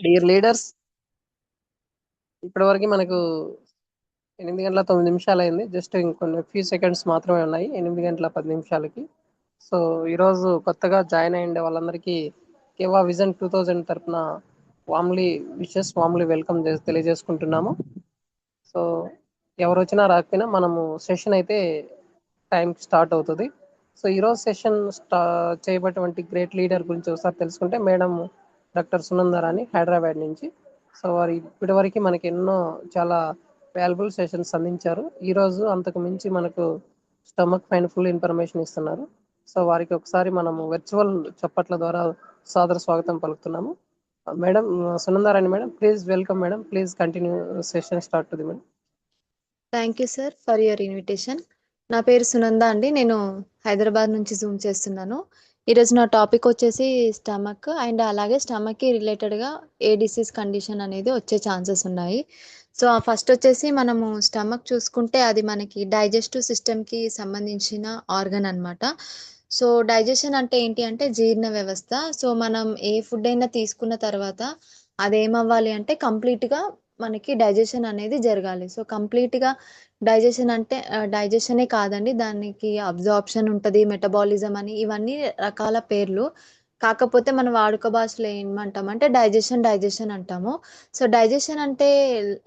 Dear leaders, ఇప్పటివరకు మనకు 8 గంటల 9 నిమిషాలు అయింది. జస్ట్ ఇంకొన్ని ఫ్యూ సెకండ్స్ మాత్రమే ఉన్నాయి 8 గంటల 10 నిమిషాలకి. సో ఈరోజు కొత్తగా జాయిన్ అయ్యే వాళ్ళందరికీ కేవా విజన్ 2000 తరపున వామ్లీ విషెస్, వామ్లీ వెల్కమ్ తెలియజేసుకుంటున్నాము. సో ఎవరు వచ్చినా రాకపోయినా మనము సెషన్ అయితే టైంకి స్టార్ట్ అవుతుంది. సో ఈరోజు సెషన్ చేయబడినటువంటి గ్రేట్ లీడర్ గురించి ఒకసారి తెలుసుకుంటే, మేడం డాక్టర్ సునందరాని హైదరాబాద్ నుంచి. సో వారు ఇప్పటివరకు మనకి ఎన్నో చాలా వాల్యుబుల్ సెషన్స్ అందించారు. ఈరోజు అంతకు మించి మనకు స్టమక్ పైన ఫుల్ ఇన్ఫర్మేషన్ ఇస్తున్నారు. సో వారికి ఒకసారి మనము వర్చువల్ చప్పట్ల ద్వారా సాదర స్వాగతం పలుకుతున్నాము. Madam Sunandarani madam, please welcome madam. Please continue session start the madam. Thank you sir for your invitation. నా పేరు సునంద అండి. నేను హైదరాబాద్ నుంచి జూమ్ చేస్తున్నాను. ఈరోజు నా టాపిక్ వచ్చేసి స్టమక్ అండ్ అలాగే స్టమక్కి రిలేటెడ్గా ఏ డిసీజ్ కండిషన్ అనేది వచ్చే ఛాన్సెస్ ఉన్నాయి. సో ఫస్ట్ వచ్చేసి మనము స్టమక్ చూసుకుంటే అది మనకి డైజెస్టివ్ సిస్టమ్కి సంబంధించిన ఆర్గన్ అన్నమాట. సో డైజెషన్ అంటే ఏంటి అంటే జీర్ణ వ్యవస్థ. సో మనం ఏ ఫుడ్ అయినా తీసుకున్న తర్వాత అదేమవ్వాలి అంటే కంప్లీట్గా మనకి డైజెషన్ అనేది జరగాలి. సో కంప్లీట్గా డైజెషన్ అంటే డైజెషనే కాదండి, దానికి అబ్జార్ప్షన్ ఉంటుంది, మెటబాలిజం అని ఇవన్నీ రకాల పేర్లు. కాకపోతే మన వాడుక భాషలో ఏమంటామంటే డైజెషన్ డైజెషన్ అంటాము. సో డైజెషన్ అంటే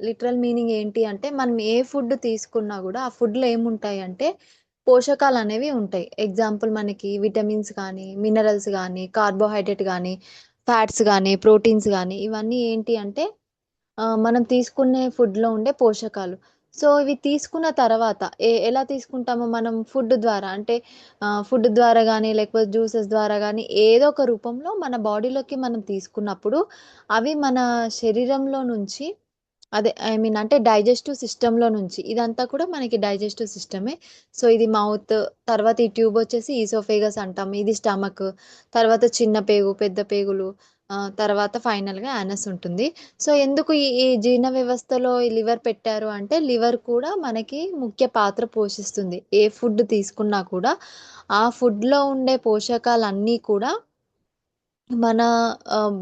లిటరల్ మీనింగ్ ఏంటి అంటే మనం ఏ ఫుడ్ తీసుకున్నా కూడా ఆ ఫుడ్లో ఏముంటాయి అంటే పోషకాలు అనేవి ఉంటాయి. ఎగ్జాంపుల్ మనకి విటమిన్స్ కానీ, మినరల్స్ కానీ, కార్బోహైడ్రేట్ కానీ, ఫ్యాట్స్ కానీ, ప్రోటీన్స్ కానీ ఇవన్నీ ఏంటి అంటే మనం తీసుకునే ఫుడ్‌లో ఉండే పోషకాలు. సో, ఇవి తీసుకున్న తర్వాత ఎలా తీసుకుంటామో మనం ఫుడ్ ద్వారా అంటే ఫుడ్ ద్వారా గానీ, లేకపోతే జ్యూసెస్ ద్వారా గానీ ఏదో ఒక రూపంలో మన బాడీలోకి మనం తీసుకున్నప్పుడు అవి మన శరీరంలో నుంచి అదే ఐ మీన్ అంటే డైజెస్టివ్ సిస్టమ్‌లో నుంచి ఇదంతా కూడా మనకి డైజెస్టివ్ సిస్టమే. సో, ఇది మౌత్, తర్వాత ఈ ట్యూబ్ వచ్చేసి ఈసోఫేగస్ అంటాం. ఇది స్టమక్, తర్వాత చిన్న పేగు, పెద్ద పేగులు, తర్వాత ఫైనల్‌గా యానస్ ఉంటుంది. సో, ఎందుకు ఈ జీర్ణ వ్యవస్థలో ఈ లివర్ పెట్టారు అంటే లివర్ కూడా మనకి ముఖ్య పాత్ర పోషిస్తుంది. ఏ ఫుడ్ తీసుకున్నా కూడా ఆ ఫుడ్‌లో ఉండే పోషకాలన్నీ కూడా మన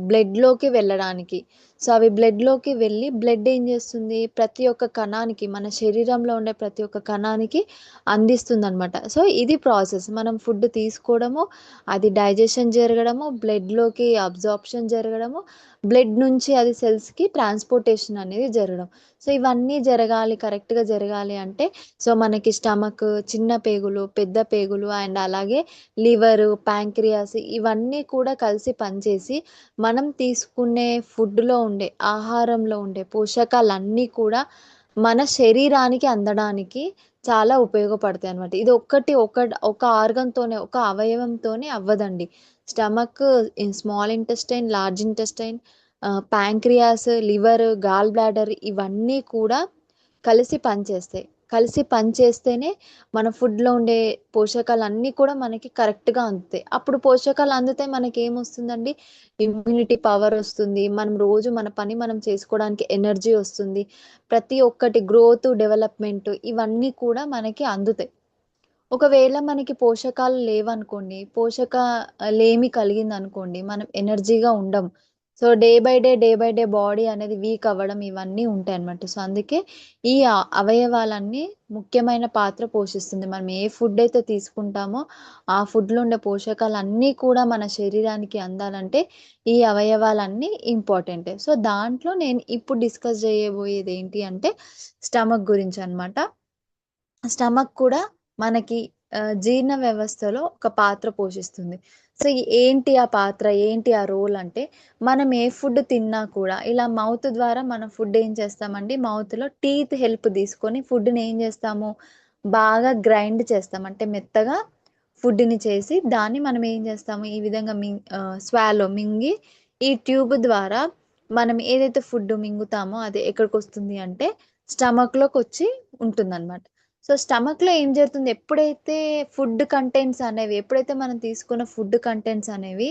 బ్లడ్‌లోకి వెళ్ళడానికి. సో, అవి బ్లడ్‌లోకి వెళ్ళి బ్లడ్ ఏం చేస్తుంది? ప్రతి ఒక్క కణానికి మన శరీరంలో ఉండే ప్రతి ఒక్క కణానికి అందిస్తుందనమాట. సో, ఇది ప్రాసెస్. మనం ఫుడ్ తీసుకోవడము, అది డైజెషన్ జరగడము, బ్లడ్‌లోకి అబ్జార్ప్షన్ జరగడము, బ్లడ్ నుంచి అది సెల్స్‌కి ట్రాన్స్‌పోర్టేషన్ అనేది జరగడం. సో, ఇవన్నీ జరగాలి, కరెక్ట్‌గా జరగాలి అంటే సో, మనకి స్టమక్, చిన్న పేగులు, పెద్ద పేగులు అండ్ అలాగే లివరు, ప్యాంక్రియాస్ ఇవన్నీ కూడా కలిసి పనిచేసి మనం తీసుకునే ఫుడ్‌లో ఉండే, ఆహారంలో ఉండే పోషకాలన్నీ కూడా మన శరీరానికి అందడానికి చాలా ఉపయోగపడతాయన్నమాట. ఇది ఒక ఆర్గన్‌తోనే, ఒక అవయవంతోనే అవ్వదండి. Stomach, small intestine, large intestine, pancreas, liver, gall bladder ఇవన్నీ కూడా కలిసి పనిచేస్తాయి. కలిసి పనిచేస్తేనే మన ఫుడ్‌లో ఉండే పోషకాలన్నీ కూడా మనకి కరెక్ట్‌గా అందుతాయి. అప్పుడు పోషకాలు అందితే మనకేమొస్తుందండి? ఇమ్యూనిటీ పవర్ ఒస్తుంది. మనం రోజు మన పని మనం చేసుకోవడానికి ఎనర్జీ ఒస్తుంది. ప్రతి ఒక్కటి గ్రోత్, డెవలప్‌మెంట్ ఇవన్నీ కూడా మనకి అందుతాయి. ఒకవేళ మనకి పోషకాలు లేవనుకోండి, లేమి కలిగిందనుకోండి, మనం ఎనర్జీగా ఉండం. So, day by day body అనేది వీక్ అవ్వడం ఇవన్నీ ఉంటాయన్నమాట. సో, అందుకే ఈ అవయవాలన్నీ ముఖ్యమైన పాత్ర పోషిస్తుంది. మనం ఏ ఫుడ్ అయితే తీసుకుంటామో, ఆ ఫుడ్‌లో ఉండే పోషకాలన్నీ కూడా మన శరీరానికి అందాలంటే ఈ అవయవాలన్నీ ఇంపార్టెంటే. సో, దాంట్లో నేను ఇప్పుడు డిస్కస్ చేయబోయేది ఏంటి అంటే స్టమక్ గురించనమాట. స్టమక్ కూడా మనకి జీర్ణ వ్యవస్థలో ఒక పాత్ర పోషిస్తుంది. సో, ఏంటి ఆ పాత్ర? ఏంటి ఆ రోల్ అంటే, మనం ఏ ఫుడ్ తిన్నా కూడా ఇలా మౌత్ ద్వారా మనం ఫుడ్ ఏం చేస్తామండి, మౌత్‌లో టీత్ హెల్ప్ తీసుకొని ఫుడ్‌ని ఏం చేస్తాము, బాగా గ్రైండ్ చేస్తాం. అంటే మెత్తగా ఫుడ్‌ని చేసి దాన్ని మనం ఏం చేస్తాము, ఈ విధంగా మింగి ఈ ట్యూబ్ ద్వారా మనం ఏదైతే ఫుడ్ మింగుతామో అది ఎక్కడికొస్తుంది అంటే స్టమక్‌లోకొచ్చి ఉంటుందన్నమాట. సో, స్టమక్‌లో ఏం జరుగుతుంది? ఎప్పుడైతే మనం తీసుకున్న ఫుడ్ కంటెంట్స్ అనేవి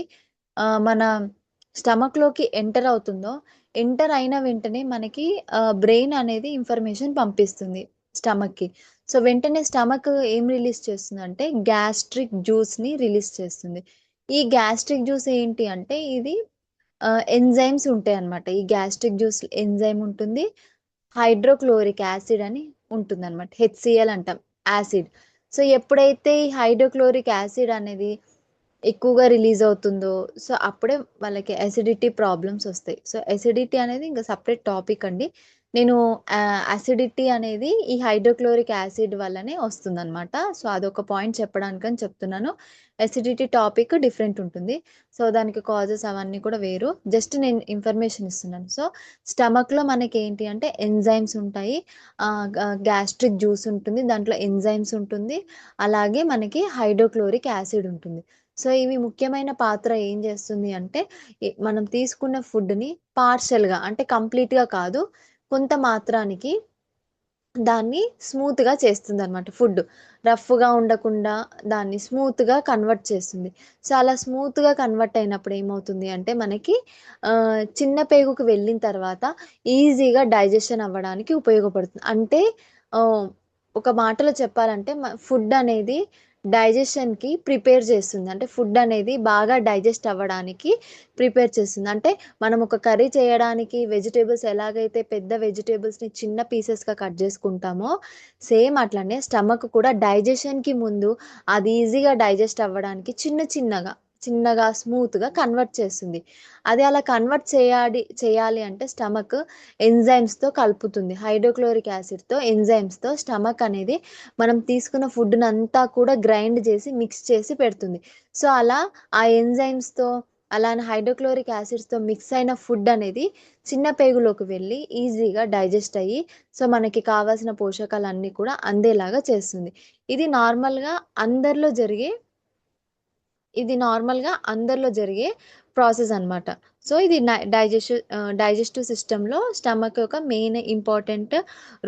మన స్టమక్‌లోకి ఎంటర్ అవుతుందో, ఎంటర్ అయిన వెంటనే మనకి బ్రెయిన్ అనేది ఇన్ఫర్మేషన్ పంపిస్తుంది స్టమక్‌కి. సో, వెంటనే స్టమక్ ఏం రిలీజ్ చేస్తుందంటే గ్యాస్ట్రిక్ జ్యూస్‌ని రిలీజ్ చేస్తుంది. ఈ గ్యాస్ట్రిక్ జ్యూస్ ఏంటి అంటే ఇది ఎంజైమ్స్ ఉంటాయి అన్నమాట. ఈ గ్యాస్ట్రిక్ జ్యూస్ ఎంజైమ్ ఉంటుంది. హైడ్రోక్లోరిక్ యాసిడ్ అని ఉంటుందన్నమాట. హెచ్సిఎల్ అంటాం, యాసిడ్. సో ఎప్పుడైతే ఈ హైడ్రోక్లోరిక్ యాసిడ్ అనేది ఎక్కువగా రిలీజ్ అవుతుందో, సో అప్పుడే వాళ్ళకి అసిడిటీ ప్రాబ్లమ్స్ వస్తాయి. సో అసిడిటీ అనేది ఇంకా సపరేట్ టాపిక్ అండి. నేను అసిడిటీ అనేది ఈ హైడ్రోక్లోరిక్ యాసిడ్ వల్లనే వస్తుందన్నమాట. సో అదొక పాయింట్ చెప్పడానికని చెప్తున్నాను. అసిడిటీ టాపిక్ డిఫరెంట్ ఉంటుంది. సో దానికి కాజెస్ అవన్నీ కూడా వేరు. జస్ట్ నేను ఇన్ఫర్మేషన్ ఇస్తున్నాను. సో స్టమక్లో మనకి ఏంటి అంటే ఎంజైమ్స్ ఉంటాయి. గ్యాస్ట్రిక్ జ్యూస్ ఉంటుంది, దాంట్లో ఎంజైమ్స్ ఉంటుంది. అలాగే మనకి హైడ్రోక్లోరిక్ యాసిడ్ ఉంటుంది. సో ఇవి ముఖ్యమైన పాత్ర ఏం చేస్తుంది అంటే మనం తీసుకున్న ఫుడ్ని పార్షల్గా అంటే కంప్లీట్గా కాదు, కొంత మాత్రానికి దాన్ని స్మూత్గా చేస్తుంది అనమాట. ఫుడ్ రఫ్గా ఉండకుండా దాన్ని స్మూత్గా కన్వర్ట్ చేస్తుంది. సో అలా స్మూత్గా కన్వర్ట్ అయినప్పుడు ఏమవుతుంది అంటే మనకి చిన్న పేగుకు వెళ్ళిన తర్వాత ఈజీగా డైజెషన్ అవ్వడానికి ఉపయోగపడుతుంది. అంటే ఆ, ఒక మాటలో చెప్పాలంటే ఫుడ్ అనేది డైజెషన్కి ప్రిపేర్ చేస్తుంది. అంటే ఫుడ్ అనేది బాగా డైజెస్ట్ అవ్వడానికి ప్రిపేర్ చేస్తుంది. అంటే మనం ఒక కర్రీ చేయడానికి వెజిటేబుల్స్ ఎలాగైతే పెద్ద వెజిటేబుల్స్ని చిన్న పీసెస్గా కట్ చేసుకుంటామో, సేమ్ అట్లనే స్టమక్ కూడా డైజెషన్కి ముందు అది ఈజీగా డైజెస్ట్ అవ్వడానికి చిన్నగా స్మూత్గా కన్వర్ట్ చేస్తుంది. అది అలా కన్వర్ట్ చేయాలి అంటే స్టమక్ ఎంజైమ్స్తో కలుపుతుంది. హైడ్రోక్లోరిక్ యాసిడ్తో ఎంజైమ్స్తో స్టమక్ అనేది మనం తీసుకున్న ఫుడ్ని అంతా కూడా గ్రైండ్ చేసి మిక్స్ చేసి పెడుతుంది. సో అలా ఆ ఎంజైమ్స్తో అలానే హైడ్రోక్లోరిక్ యాసిడ్స్తో మిక్స్ అయిన ఫుడ్ అనేది చిన్న పేగులోకి వెళ్ళి ఈజీగా డైజెస్ట్ అయ్యి సో మనకి కావాల్సిన పోషకాలన్నీ కూడా అందేలాగా చేస్తుంది. ఇది నార్మల్గా అందరిలో జరిగే ఇది నార్మల్గా అందరిలో జరిగే ప్రాసెస్ అన్నమాట. సో ఇది డైజెస్టివ్ సిస్టంలో స్టమక్ యొక్క మెయిన్ ఇంపార్టెంట్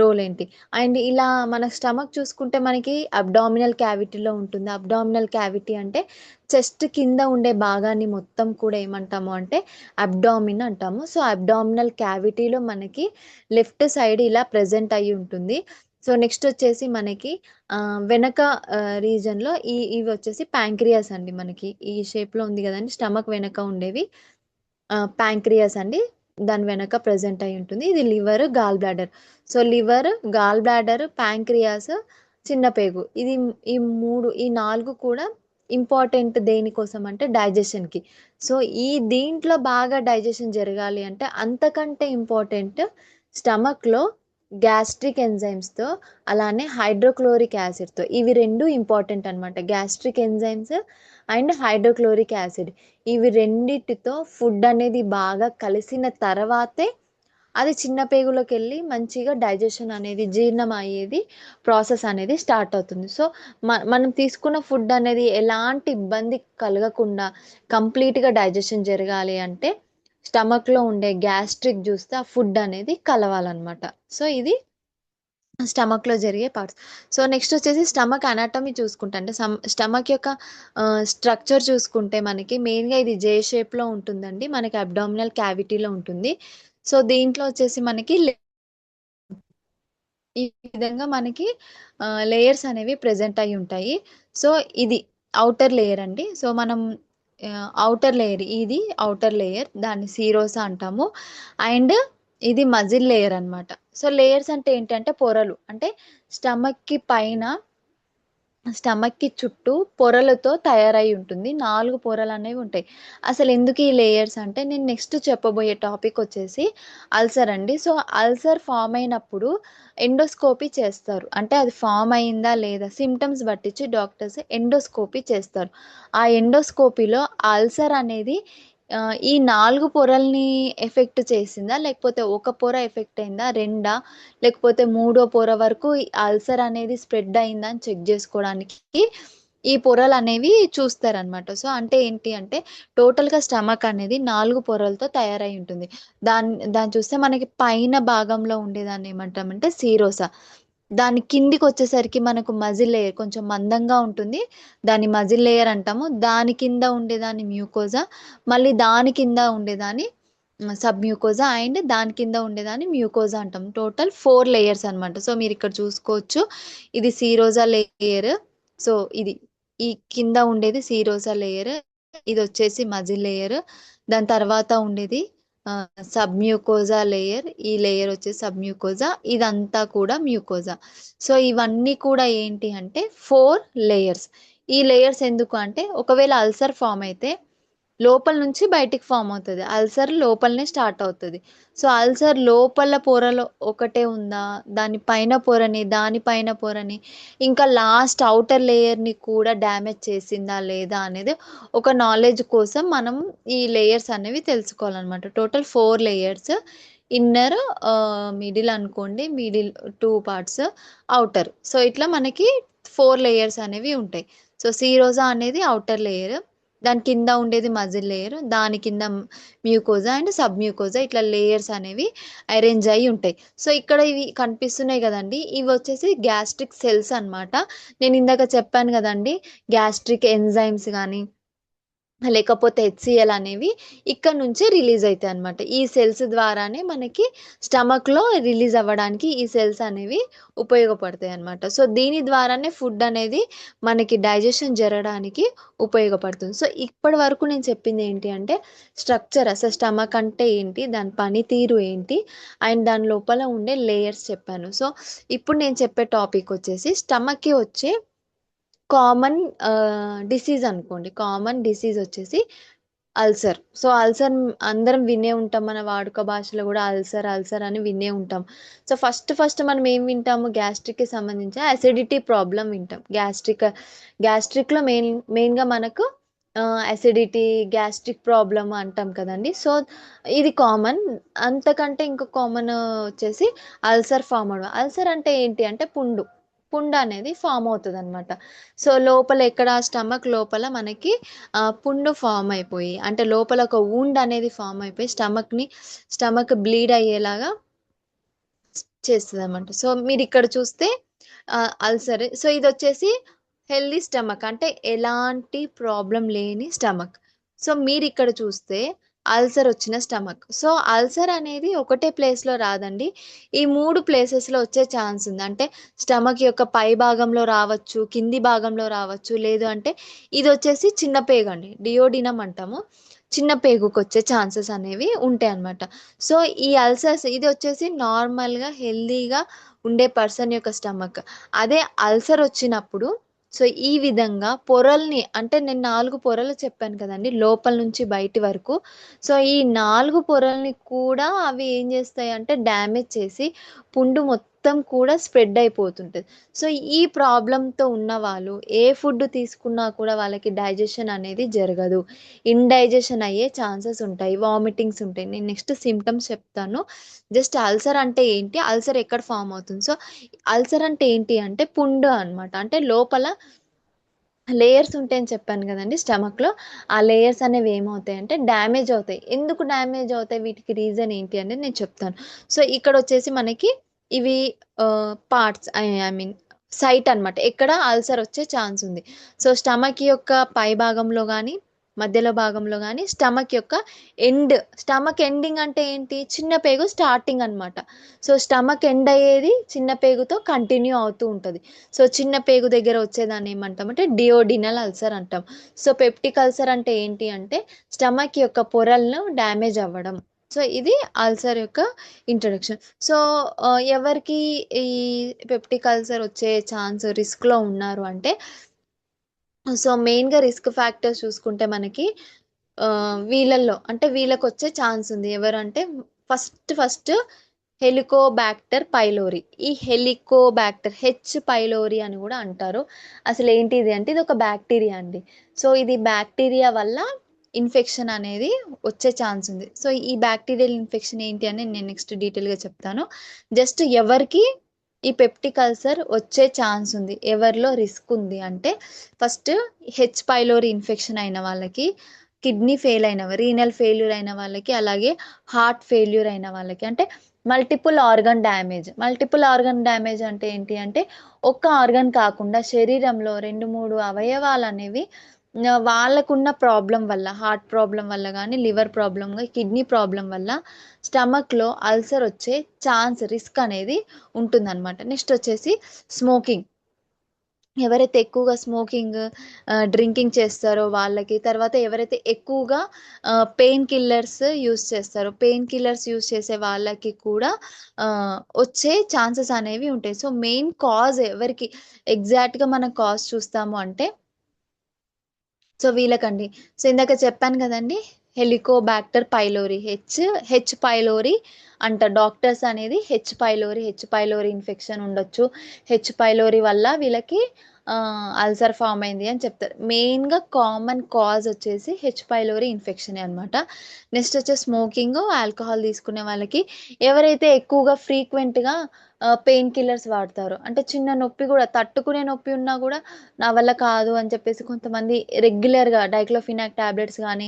రోల్ ఏంటి. అండ్ ఇలా మన స్టమక్ చూసుకుంటే మనకి అబ్డామినల్ క్యావిటీలో ఉంటుంది. అబ్డామినల్ క్యావిటీ అంటే చెస్ట్ కింద ఉండే భాగాన్ని మొత్తం కూడా ఏమంటాము అంటే అబ్డామిన్ అంటాము. సో అబ్డామినల్ క్యావిటీలో మనకి లెఫ్ట్ సైడ్ ఇలా ప్రెజెంట్ అయ్యి ఉంటుంది. సో నెక్స్ట్ వచ్చేసి మనకి వెనక రీజన్లో ఇవి వచ్చేసి ప్యాంక్రియాస్ అండి. మనకి ఈ షేప్లో ఉంది కదండి, స్టమక్ వెనక ఉండేవి ప్యాంక్రియాస్ అండి. దాని వెనక ప్రెజెంట్ అయి ఉంటుంది. ఇది liver, gall bladder. So liver, gall bladder, pancreas, చిన్న పేగు, ఈ నాలుగు కూడా ఇంపార్టెంట్ దేనికోసం అంటే డైజెషన్కి. సో దీంట్లో బాగా డైజెషన్ జరగాలి అంటే అంతకంటే ఇంపార్టెంట్ స్టమక్లో గ్యాస్ట్రిక్ ఎంజైమ్స్తో అలానే హైడ్రోక్లోరిక్ యాసిడ్తో ఇవి రెండు ఇంపార్టెంట్ అనమాట. Gastric enzymes and hydrochloric acid ఇవి రెండిటితో ఫుడ్ అనేది బాగా కలిసిన తర్వాతే అది చిన్న పేగులోకి వెళ్ళి మంచిగా డైజెషన్ అనేది జీర్ణం అయ్యేది ప్రాసెస్ అనేది స్టార్ట్ అవుతుంది. సో మనం తీసుకున్న ఫుడ్ అనేది ఎలాంటి ఇబ్బంది కలగకుండా కంప్లీట్గా డైజెషన్ జరగాలి అంటే స్టమక్లో ఉండే గ్యాస్ట్రిక్ జ్యూస్తో ఆ ఫుడ్ అనేది కలవాలన్నమాట. సో ఇది స్టమక్లో జరిగే పార్ట్స్. సో నెక్స్ట్ వచ్చేసి స్టమక్ అనాటమీ చూసుకుంటే అంటే స్టమక్ యొక్క స్ట్రక్చర్ చూసుకుంటే మనకి మెయిన్గా ఇది జే షేప్లో ఉంటుందండి. మనకి అబ్డామినల్ క్యావిటీలో ఉంటుంది. సో దీంట్లో వచ్చేసి మనకి ఈ విధంగా మనకి లేయర్స్ అనేవి ప్రెజెంట్ అయి ఉంటాయి. సో ఇది అవుటర్ లేయర్ అండి. సో మనం అవుటర్ లేయర్, ఇది అవుటర్ లేయర్, దాన్ని సీరోసా అంటాము. అండ్ ఇది మజిల్ లేయర్ అన్నమాట. సో లేయర్స్ అంటే ఏంటంటే పొరలు, అంటే స్టమక్కి పైన స్టమక్కి చుట్టూ పొరలతో తయారై ఉంటుంది. 4 పొరలు అనేవి ఉంటాయి. అసలు ఎందుకు ఈ లేయర్స్ అంటే నేను నెక్స్ట్ చెప్పబోయే టాపిక్ వచ్చేసి అల్సర్ అండి. సో అల్సర్ ఫామ్ అయినప్పుడు ఎండోస్కోపీ చేస్తారు. అంటే అది ఫామ్ అయిందా లేదా సిమ్టమ్స్ పట్టించి డాక్టర్స్ ఎండోస్కోపీ చేస్తారు. ఆ ఎండోస్కోపీలో అల్సర్ అనేది ఈ 4 పొరల్ని ఎఫెక్ట్ చేసిందా, లేకపోతే ఒక పొర ఎఫెక్ట్ అయిందా, రెండా, లేకపోతే మూడో పొర వరకు అల్సర్ అనేది స్ప్రెడ్ అయిందా అని చెక్ చేసుకోవడానికి ఈ పొరలు అనేవి చూస్తారనమాట. సో అంటే ఏంటి అంటే టోటల్గా స్టమక్ అనేది 4 పొరలతో తయారై ఉంటుంది. దాన్ని చూస్తే మనకి పైన భాగంలో ఉండేదాన్ని ఏమంటామంటే సీరోసా. దాని కిందికి వచ్చేసరికి మనకు మజిల్ లేయర్ కొంచెం మందంగా ఉంటుంది, దాన్ని మజిల్ లేయర్ అంటాము. దాని కింద ఉండేదాన్ని మ్యూకోజా, మళ్ళీ దాని కింద ఉండేదాన్ని సబ్ మ్యూకోజా, అండ్ దాని కింద ఉండేదాన్ని మ్యూకోజా అంటాం. టోటల్ 4 లేయర్స్ అనమాట. సో మీరు ఇక్కడ చూసుకోవచ్చు, ఇది సీరోజా లేయర్. సో ఇది ఈ కింద ఉండేది సీరోజా లేయర్, ఇది వచ్చేసి మజిల్ లేయర్, దాని తర్వాత ఉండేది సబ్మ్యూకోజా లేయర్. ఈ లేయర్ వచ్చేసి సబ్మ్యూకోజా, ఇదంతా కూడా మ్యూకోజా. సో ఇవన్నీ కూడా ఏంటి అంటే 4 లేయర్స్. ఈ లేయర్స్ ఎందుకు అంటే ఒకవేళ అల్సర్ ఫామ్ అయితే లోపల నుంచి బయటికి ఫామ్ అవుతుంది. అల్సర్ లోపలనే స్టార్ట్ అవుతుంది. సో అల్సర్ లోపల పొరలో ఒకటే ఉందా, దాని పైన పొరని, దానిపైన పొరని, ఇంకా లాస్ట్ అవుటర్ లేయర్ని కూడా డ్యామేజ్ చేసిందా లేదా అనేది ఒక నాలెడ్జ్ కోసం మనం ఈ లేయర్స్ అనేవి తెలుసుకోవాలన్నమాట. Total 4 layers. ఇన్నర్, మిడిల్ అనుకోండి, మిడిల్ 2 పార్ట్స్, అవుటర్. సో ఇట్లా మనకి 4 లేయర్స్ అనేవి ఉంటాయి. సో సీరోజా అనేది అవుటర్ లేయర్, దాని కింద ఉండేది మజిల్ లేయర్, దాని కింద మ్యూకోజా అండ్ సబ్ మ్యూకోజా, ఇట్లా లేయర్స్ అనేవి అరేంజ్ అయి ఉంటాయి. సో ఇక్కడ ఇవి కనిపిస్తున్నాయి కదండి, ఇవి వచ్చేసి గ్యాస్ట్రిక్ సెల్స్ అన్నమాట. నేను ఇందాక చెప్పాను కదండి, గ్యాస్ట్రిక్ ఎంజైమ్స్ కానీ లేకపోతే హెచ్సిఎల్ అనేవి ఇక్కడ నుంచే రిలీజ్ అవుతాయి అనమాట. ఈ సెల్స్ ద్వారానే మనకి స్టమక్లో రిలీజ్ అవ్వడానికి ఈ సెల్స్ అనేవి ఉపయోగపడతాయి అనమాట. సో దీని ద్వారానే ఫుడ్ అనేది మనకి డైజెషన్ జరగడానికి ఉపయోగపడుతుంది. సో ఇప్పటి వరకు నేను చెప్పింది ఏంటి అంటే స్ట్రక్చర్, అసలు స్టమక్ అంటే ఏంటి, దాని పనితీరు ఏంటి, అండ్ దాని లోపల ఉండే లేయర్స్ చెప్పాను. సో ఇప్పుడు నేను చెప్పే టాపిక్ వచ్చేసి స్టమక్కి వచ్చే కామన్ డిసీజ్ అనుకోండి. కామన్ డిసీజ్ వచ్చేసి అల్సర్. సో అల్సర్ అందరం వినే ఉంటాం, మన వాడుక భాషలో కూడా అల్సర్ అల్సర్ అని వినే ఉంటాం. సో ఫస్ట్ ఫస్ట్ మనం ఏం వింటాము, గ్యాస్ట్రిక్కి సంబంధించి అసిడిటీ ప్రాబ్లం వింటాం. గ్యాస్ట్రిక్లో మెయిన్గా మనకు అసిడిటీ, గ్యాస్ట్రిక్ ప్రాబ్లమ్ అంటాం కదండి. సో ఇది కామన్. అంతకంటే ఇంకో కామన్ వచ్చేసి అల్సర్ ఫామ్ అవడం. అల్సర్ అంటే ఏంటి అంటే పుండు, పుండు అనేది ఫామ్ అవుతుంది అనమాట. సో లోపల ఎక్కడ, స్టమక్ లోపల మనకి పుండు ఫామ్ అయిపోయి, అంటే లోపల ఒక వూండ్ అనేది ఫామ్ అయిపోయి స్టమక్ బ్లీడ్ అయ్యేలాగా చేస్తుంది అనమాట. సో మీరు ఇక్కడ చూస్తే అల్సర్. సో ఇది వచ్చేసి హెల్దీ స్టమక్, అంటే ఎలాంటి ప్రాబ్లం లేని స్టమక్. సో మీరు ఇక్కడ చూస్తే అల్సర్ వచ్చిన స్టమక్. సో అల్సర్ అనేది ఒకటే ప్లేస్లో రాదండి, ఈ 3 ప్లేసెస్లో వచ్చే ఛాన్స్ ఉంది. అంటే స్టమక్ యొక్క పై భాగంలో రావచ్చు, కింది భాగంలో రావచ్చు, లేదు అంటే ఇది వచ్చేసి చిన్న పేగు అండి, డియోడినం అంటాము, చిన్న పేగుకి వచ్చే ఛాన్సెస్ అనేవి ఉంటాయి అన్నమాట. సో ఈ అల్సర్స్ ఇది వచ్చేసి నార్మల్గా హెల్దీగా ఉండే పర్సన్ యొక్క స్టమక్. అదే అల్సర్ వచ్చినప్పుడు సో ఈ విధంగా పొరల్ని, అంటే నేను 4 పొరలు చెప్పాను కదండి లోపల నుంచి బయటి వరకు. సో ఈ 4 పొరల్ని కూడా అవి ఏం చేస్తాయి అంటే డ్యామేజ్ చేసి పుండు మొత్తం కూడా స్ప్రెడ్ అయిపోతుంటుంది. సో ఈ ప్రాబ్లంతో ఉన్న వాళ్ళు ఏ ఫుడ్ తీసుకున్నా కూడా వాళ్ళకి డైజెషన్ అనేది జరగదు, ఇండైజెషన్ అయ్యే ఛాన్సెస్ ఉంటాయి, వామిటింగ్స్ ఉంటాయి. నేను నెక్స్ట్ సిమ్టమ్స్ చెప్తాను. జస్ట్ అల్సర్ అంటే ఏంటి, అల్సర్ ఎక్కడ ఫామ్ అవుతుంది. సో అల్సర్ అంటే ఏంటి అంటే పుండు అన్నమాట. అంటే లోపల లేయర్స్ ఉంటాయని చెప్పాను కదండి స్టమక్లో, ఆ లేయర్స్ అనేవి ఏమవుతాయి అంటే డ్యామేజ్ అవుతాయి. ఎందుకు డ్యామేజ్ అవుతాయి, వీటికి రీజన్ ఏంటి అనేది నేను చెప్తాను. సో ఇక్కడ వచ్చేసి మనకి ఇవి పార్ట్స్, ఐ మీన్ సైట్ అన్నమాట, ఎక్కడ అల్సర్ వచ్చే ఛాన్స్ ఉంది. సో స్టమక్ యొక్క పై భాగంలో కానీ మధ్యలో భాగంలో కానీ, స్టమక్ ఎండింగ్ అంటే ఏంటి, చిన్న పేగు స్టార్టింగ్ అన్నమాట. సో స్టమక్ ఎండ్ అయ్యేది చిన్న పేగుతో కంటిన్యూ అవుతూ ఉంటుంది. సో చిన్న పేగు దగ్గర వచ్చేదాన్ని ఏమంటామంటే డియోడినల్ అల్సర్ అంటాం. సో పెప్టిక్ అల్సర్ అంటే ఏంటి అంటే స్టమక్ యొక్క పొరలను డ్యామేజ్ అవ్వడం. సో ఇది అల్సర్ యొక్క ఇంట్రడక్షన్. సో ఎవరికి ఈ పెప్టిక్ అల్సర్ వచ్చే ఛాన్స్, రిస్క్లో ఉన్నారు అంటే, సో మెయిన్గా రిస్క్ ఫ్యాక్టర్స్ చూసుకుంటే మనకి వీళ్ళల్లో అంటే వీళ్ళకి వచ్చే ఛాన్స్ ఉంది. ఎవరంటే ఫస్ట్ హెలికోబాక్టర్ పైలోరి. ఈ హెలికోబాక్టర్, హెచ్ పైలోరి అని కూడా అంటారు. అసలు ఏంటి ఇది అంటే ఇది ఒక బ్యాక్టీరియా అండి. సో ఇది బ్యాక్టీరియా వల్ల ఇన్ఫెక్షన్ అనేది వచ్చే ఛాన్స్ ఉంది. సో ఈ బ్యాక్టీరియల్ ఇన్ఫెక్షన్ ఏంటి అని నేను నెక్స్ట్ డీటెయిల్గా చెప్తాను. జస్ట్ ఎవరికి ఈ పెప్టిక్ అల్సర్ వచ్చే ఛాన్స్ ఉంది, ఎవరిలో రిస్క్ ఉంది అంటే ఫస్ట్ హెచ్ పైలోరి ఇన్ఫెక్షన్ అయిన వాళ్ళకి, కిడ్నీ ఫెయిల్ అయిన, రీనల్ ఫెయిల్యూర్ అయిన వాళ్ళకి, అలాగే హార్ట్ ఫెయిల్యూర్ అయిన వాళ్ళకి. అంటే మల్టిపుల్ ఆర్గన్ డ్యామేజ్ అంటే ఏంటి అంటే ఒక్క ఆర్గన్ కాకుండా శరీరంలో 2-3 అవయవాలు అనేవి వాళ్ళకున్న ప్రాబ్లం వల్ల, హార్ట్ ప్రాబ్లం వల్ల కానీ, లివర్ ప్రాబ్లం, కిడ్నీ ప్రాబ్లం వల్ల స్టమక్లో అల్సర్ వచ్చే ఛాన్స్, రిస్క్ అనేది ఉంటుందన్నమాట. నెక్స్ట్ వచ్చేసి స్మోకింగ్. ఎవరైతే ఎక్కువగా స్మోకింగ్, డ్రింకింగ్ చేస్తారో వాళ్ళకి, తర్వాత ఎవరైతే ఎక్కువగా పెయిన్ కిల్లర్స్ యూస్ చేస్తారో, పెయిన్ కిల్లర్స్ యూస్ చేసే వాళ్ళకి కూడా వచ్చే ఛాన్సెస్ అనేవి ఉంటాయి. సో మెయిన్ కాజ్ ఎవరికి ఎగ్జాక్ట్గా మనం కాజ్ చూస్తాము అంటే సో వీళ్ళకండి. సో ఇందాక చెప్పాను కదండి, హెలికోబాక్టర్ పైలోరీ, హెచ్ పైలోరీ అంట డాక్టర్స్ అనేది. హెచ్ పైలోరీ ఇన్ఫెక్షన్ ఉండొచ్చు, హెచ్ పైలోరీ వల్ల వీళ్ళకి అల్సర్ ఫామ్ అయింది అని చెప్తారు. మెయిన్గా కామన్ కాజ్ వచ్చేసి హెచ్ పైలోరీ ఇన్ఫెక్షనే అనమాట. నెక్స్ట్ వచ్చేసి స్మోకింగ్, ఆల్కహాల్ తీసుకునే వాళ్ళకి, ఎవరైతే ఎక్కువగా ఫ్రీక్వెంట్గా పెయిన్ కిల్లర్స్ వాడతారో, అంటే చిన్న నొప్పి కూడా, తట్టుకునే నొప్పి ఉన్నా కూడా నా వల్ల కాదు అని చెప్పేసి కొంతమంది రెగ్యులర్గా డైక్లోఫినాక్ టాబ్లెట్స్ కానీ